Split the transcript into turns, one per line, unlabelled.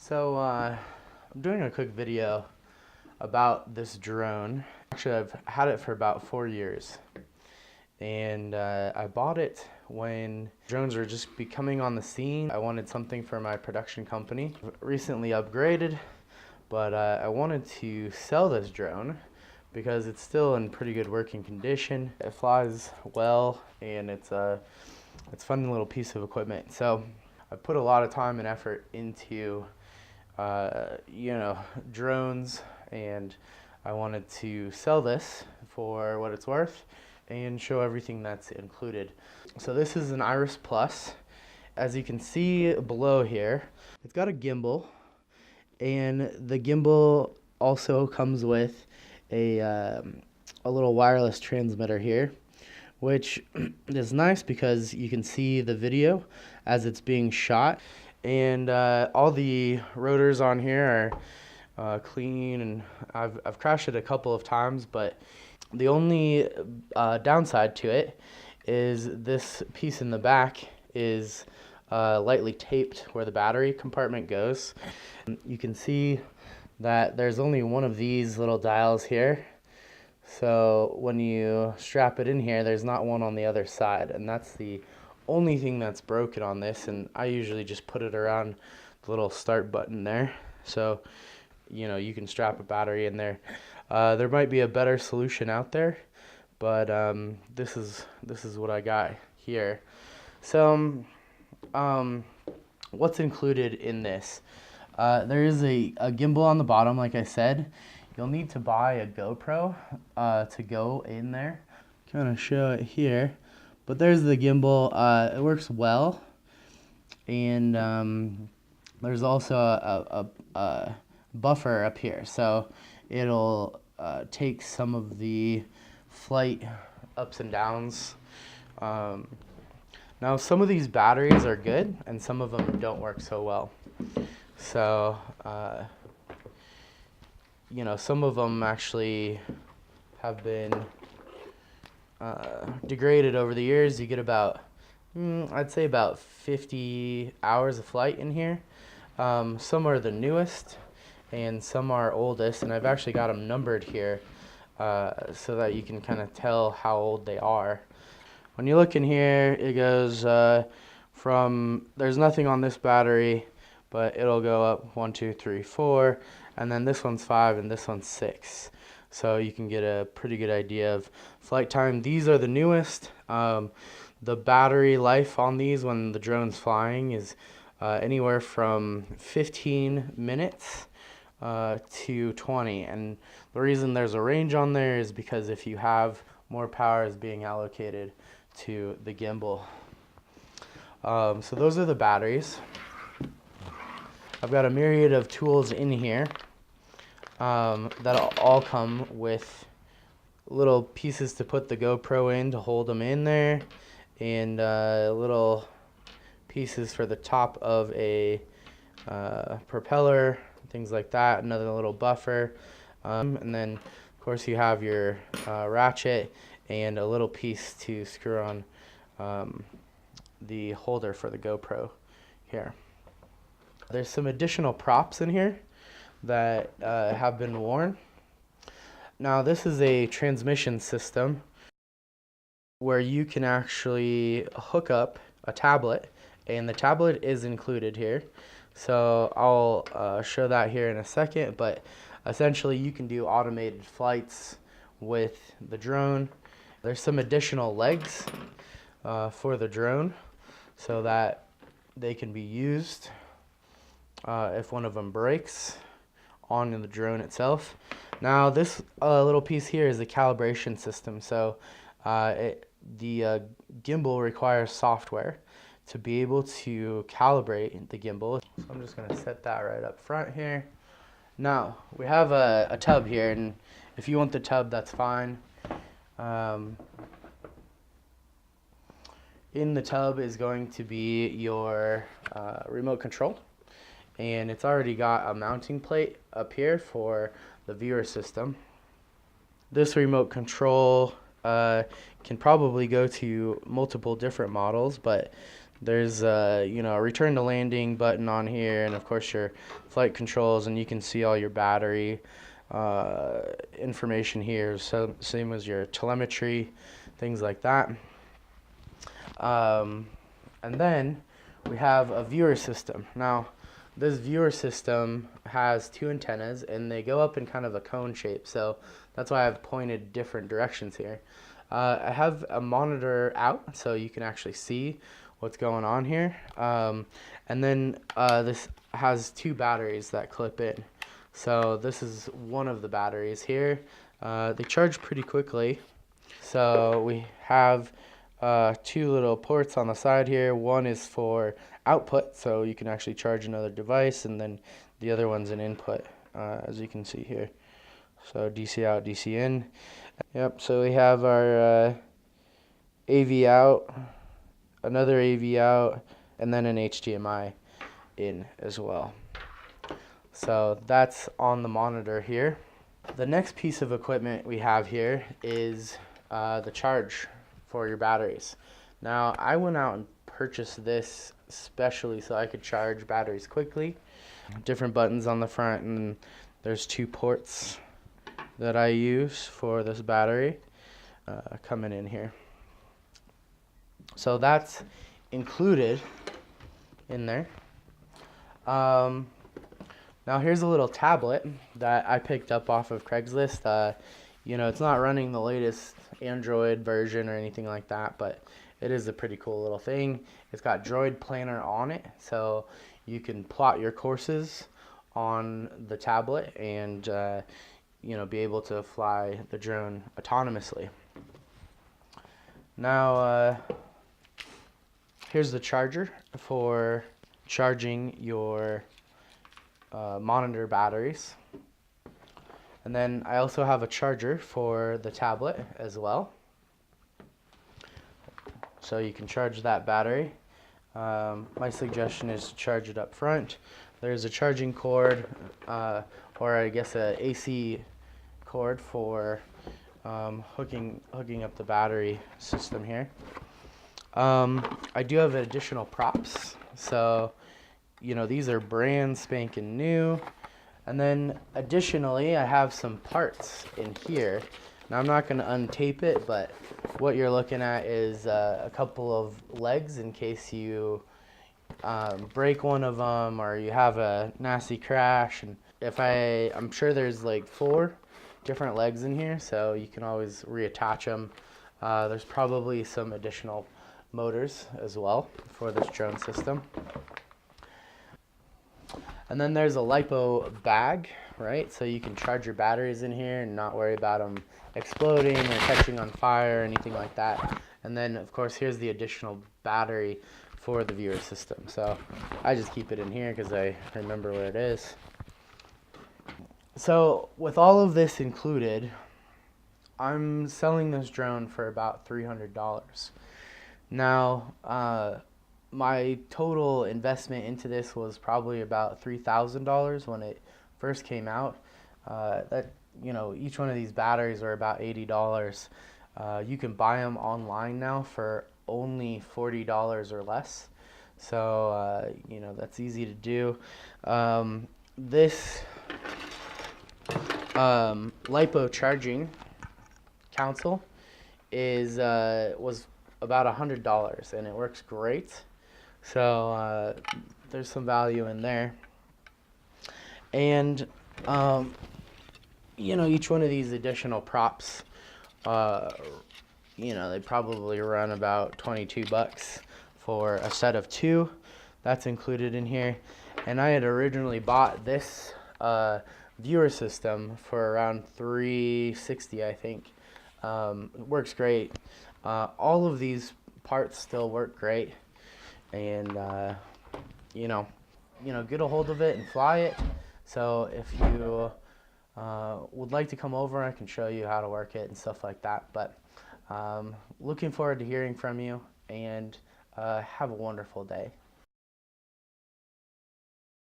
I'm doing a quick video about this drone. Actually, I've had it for about 4 years, and I bought it when drones were just becoming on the scene. I wanted something for my production company. Recently upgraded, but I wanted to sell this drone because it's still in pretty good working condition. It flies well, and it's a fun little piece of equipment. So I put a lot of time and effort into drones, and I wanted to sell this for what it's worth and show everything that's included. So this is an Iris Plus. As you can see below here, it's got a gimbal, and the gimbal also comes with a little wireless transmitter here, which is nice because you can see the video as it's being shot. And all the rotors on here are clean, and I've crashed it a couple of times, but the only downside to it is this piece in the back is lightly taped where the battery compartment goes. You can see that there's only one of these little dials here, so when you strap it in here, there's not one on the other side, and that's the only thing that's broken on this. And I usually just put it around the little start button there, so you can strap a battery in there. There might be a better solution out there, but this is what I got here. So what's included in this? There is a gimbal on the bottom. Like I said, you'll need to buy a GoPro to go in there. Kind of show it here. But there's the gimbal. It works well, and there's also a buffer up here, so it'll take some of the flight ups and downs. Now, some of these batteries are good, and some of them don't work so well. So, some of them actually have been degraded over the years. You get about, I'd say about 50 hours of flight in here. Some are the newest, and some are oldest, and I've actually got them numbered here so that you can kind of tell how old they are. When you look in here, it goes there's nothing on this battery, but it'll go up 1, 2, 3, 4, and then this one's 5 and this one's 6. So you can get a pretty good idea of flight time. These are the newest. The battery life on these when the drone's flying is anywhere from 15 minutes to 20. And the reason there's a range on there is because if you have more power is being allocated to the gimbal. So those are the batteries. I've got a myriad of tools in here that'll all come with little pieces to put the GoPro in to hold them in there, and little pieces for the top of a propeller, things like that, another little buffer, and then of course you have your ratchet and a little piece to screw on the holder for the GoPro here. There's some additional props in here that have been worn. Now, this is a transmission system where you can actually hook up a tablet, and the tablet is included here. So I'll show that here in a second, but essentially you can do automated flights with the drone. There's some additional legs for the drone so that they can be used if one of them breaks on the drone itself. Now, this little piece here is a calibration system. So the gimbal requires software to be able to calibrate the gimbal. So I'm just going to set that right up front here. Now, we have a tub here, and if you want the tub, that's fine. In the tub is going to be your remote control, and it's already got a mounting plate up here for the viewer system. This remote control can probably go to multiple different models, but There's you know, a return to landing button on here, and of course your flight controls, and you can see all your battery information here. So same as your telemetry, things like that. And then we have a viewer system. Now, this viewer system has two antennas, and they go up in kind of a cone shape. So that's why I've pointed different directions here. I have a monitor out, so you can actually see what's going on here. And then this has two batteries that clip in. So this is one of the batteries here. They charge pretty quickly. So we have two little ports on the side here. One is for output, so you can actually charge another device, and then the other one's an input, as you can see here. So DC out, DC in. Yep, so we have our AV out, another AV out, and then an HDMI in as well. So that's on the monitor here. The next piece of equipment we have here is the charge for your batteries. Now, I went out and purchased this specially so I could charge batteries quickly. Different buttons on the front, and there's two ports that I use for this battery coming in here. So that's included in there. Now here's a little tablet that I picked up off of Craigslist. You know, it's not running the latest Android version or anything like that, but it is a pretty cool little thing. It's got Droid Planner on it, so you can plot your courses on the tablet and you know, be able to fly the drone autonomously. Now here's the charger for charging your monitor batteries. And then I also have a charger for the tablet as well. So you can charge that battery. My suggestion is to charge it up front. There's a charging cord, or I guess a AC cord for hooking up the battery system here. I do have additional props. So, you know, these are brand spanking new. And then additionally, I have some parts in here. Now, I'm not going to untape it, but what you're looking at is a couple of legs in case you break one of them or you have a nasty crash. And I'm sure there's like 4 different legs in here, so you can always reattach them. There's probably some additional motors as well for this drone system. And then there's a LiPo bag, right? So you can charge your batteries in here and not worry about them exploding or catching on fire or anything like that. And then, of course, here's the additional battery for the viewer system. So I just keep it in here because I remember where it is. So with all of this included, I'm selling this drone for about $300. Now, my total investment into this was probably about $3,000 when it first came out. That, you know, each one of these batteries are about $80. You can buy them online now for only $40 or less. So, you know, that's easy to do. This LiPo charging console was about $100, and it works great. So there's some value in there. And you know, each one of these additional props, you know, they probably run about $22 for a set of 2. That's included in here. And I had originally bought this viewer system for around $360, I think. It works great. All of these parts still work great, and you know, get a hold of it and fly it. So if you would like to come over, I can show you how to work it and stuff like that. But looking forward to hearing from you, and have a wonderful day.